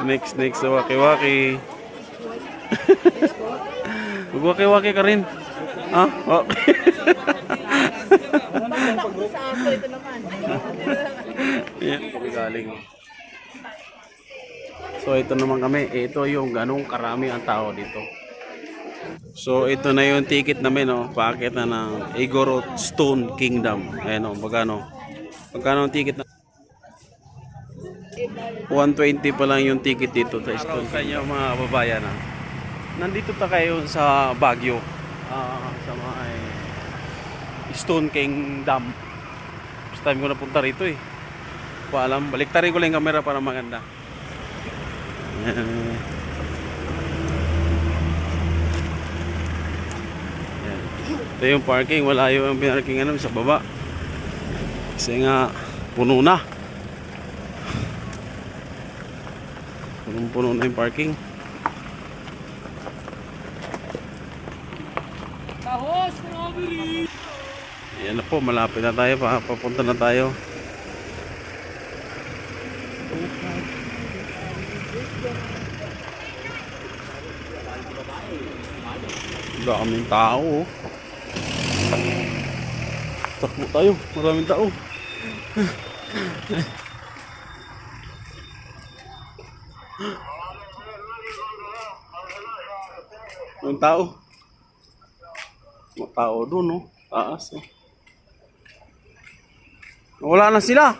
Next sa waki-waki. Magwaki-waki ka rin. Ah, okay. Sa aso ito naman. Yeah, galing. So ito naman kami, ito yung ganong karami ang tao dito. So ito na yung ticket namin, no. Paakit na ng Igorot Stone Kingdom. Ayan, no, magkano? Magkano ang ticket na? 120 pa lang yung ticket dito sa Stone. Sa inyo mga kababayan, na. Nandito ta kayo sa Baguio. Sa mga Stone Kingdom. First time ko napunta rito eh. Paalam, baliktarin ko lang yung camera para maganda. Yan. Ito yung parking, wala yung pinarking sa baba. Kasi nga puno na. Punong-puno na yung parking. Ayan na po, malapit na tayo, papunta na tayo. Daming tao. Takbo tayo, maraming tao. Yung tao. Mga tao doon, no? Taas, no? Wala na sila.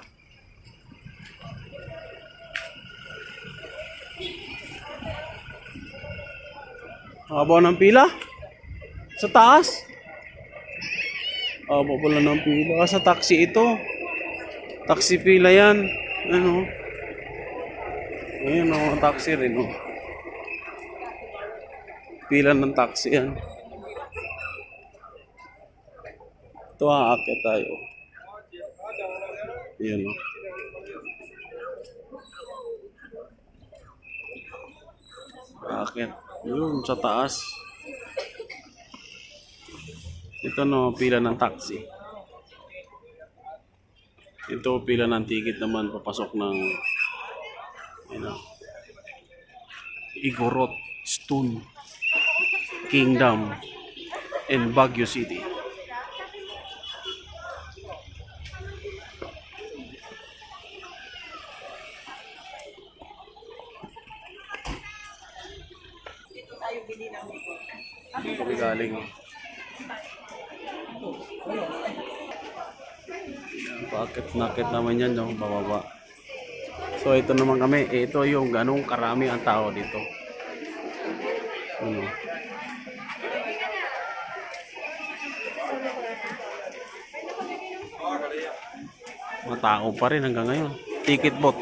Haba ng pila. Sa taas. Haba pala ng pila. Sa taxi ito. Taxi pila yan. Ano? Ayun, ang taxi rin, no? Pila ng taxi yan. Ito, aakit tayo. Ayan, no? Aakit. Yun, sa taas. Ito, no, pila ng taxi. Ito, pila ng ticket naman papasok ng Igorot Stone Kingdom in Baguio City. Galing. Bakit naman yan, no? Bababa. So ito naman kami, ito yung ganong karami ang tao dito. Ano? Mga tao pa rin hanggang ngayon. Ticket bot.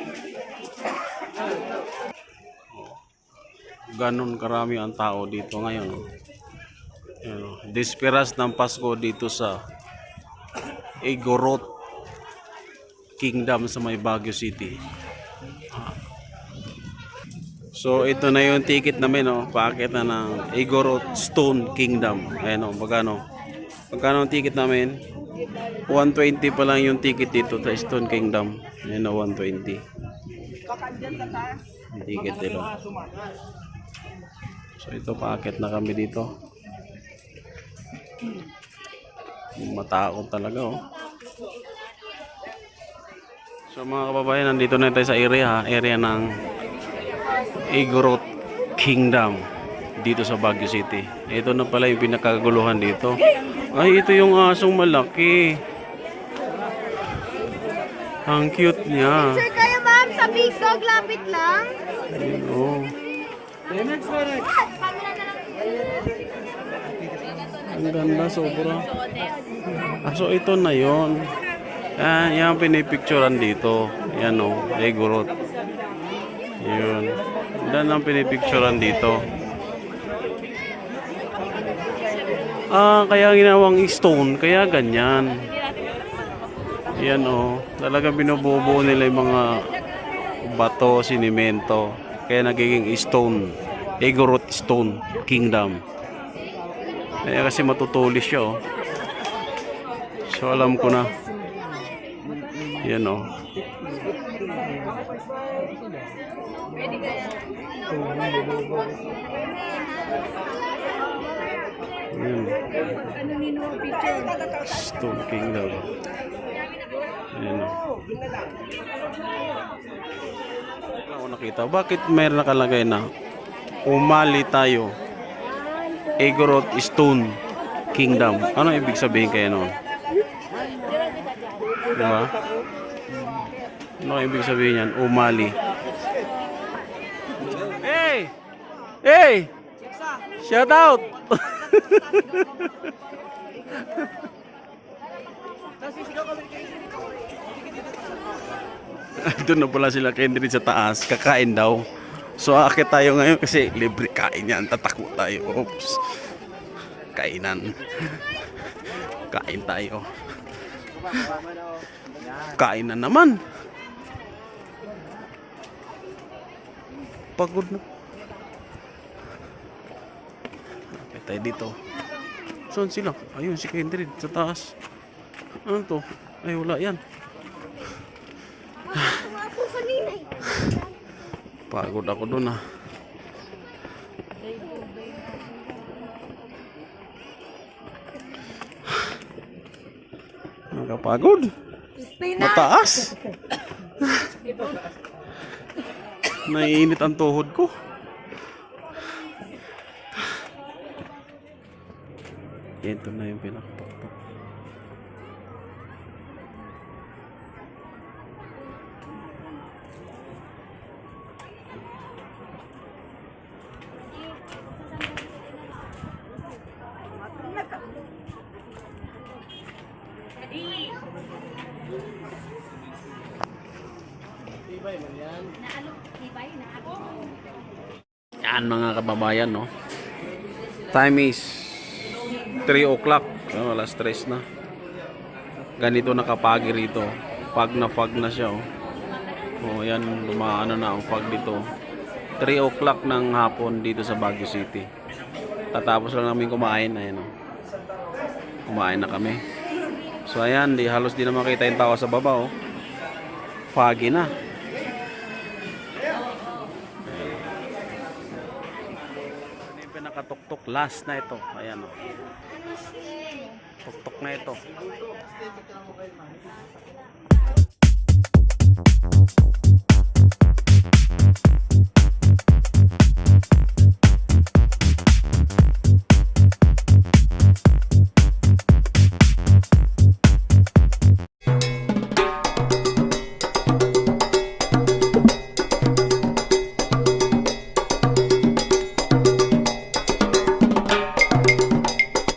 Ganon karami ang tao dito ngayon. Disperas ng Pasko dito sa Igorot Kingdom sa may Baguio City. So ito na yung ticket namin, no. Paakit na ng Igorot Stone Kingdom. Ayan, no, magkano? Magkano ang ticket namin? 120 pa lang yung ticket dito sa Stone Kingdom. Ayan, no, 120. Yung ticket dito. So ito, paakit na kami dito. Matakot talaga, oh. So mga kababayan, nandito na tayo sa area ng Igorot Kingdom dito sa Baguio City. Ito na pala yung pinakaguluhan dito. Ay, ito yung asong malaki. Ang cute niya. Sir, kayo ma'am, sa big dog, lapit lang. Oh. Ang ganda, sobra. So ito na yon. Yan pinipicturean dito. Yan, o, Igorot. Yun. Dan ang pinipicturean dito. Kaya ginawang stone, kaya ganyan. Yan, o. Talagang binububuo nila yung mga bato, sinimento. Kaya nagiging stone. Igorot Stone Kingdom. Kaya kasi matutulis siya, oh. So alam ko na. Yan, oh. Ayan. Stone Kingdom. Ayan o. Wala ko nakita. Bakit mayroon nakalagay na umali tayo Egorot Stone Kingdom? Ano ibig sabihin kaya noon? Diba? Ano ibig sabihin yan? Umali. Hey! Hey! Shout out! Doon na pala sila Kendrick sa taas. Kakain daw. So aakit tayo ngayon kasi libre kain yan. Tatakbo tayo. Oops. Kainan. Kain tayo. Kain na naman. Pagod na. Okay tayo dito. Saan sila? Ayun si Kendrick sa taas. Ano to? Ay wala yan. Pagod ako doon ah. Nakapagod. Mataas. Naiinit ang tuhod ko. Ito na yung pinakapakpak. Yan mga kababayan, no? Time is 3 o'clock. Oh, alas 3 na. Ganito nakapagi rito. Fog na siya, oh. Oh, yan, lumaano na ang fog dito. 3 o'clock ng hapon dito sa Baguio City. Tatapos lang namin kumain, ayan, oh. Kumain na kami. So ayan, halos di na makita yung tao sa baba, oh. Foggy na. Pinakatuktok last na ito. Ayan o. Tuktok na ito.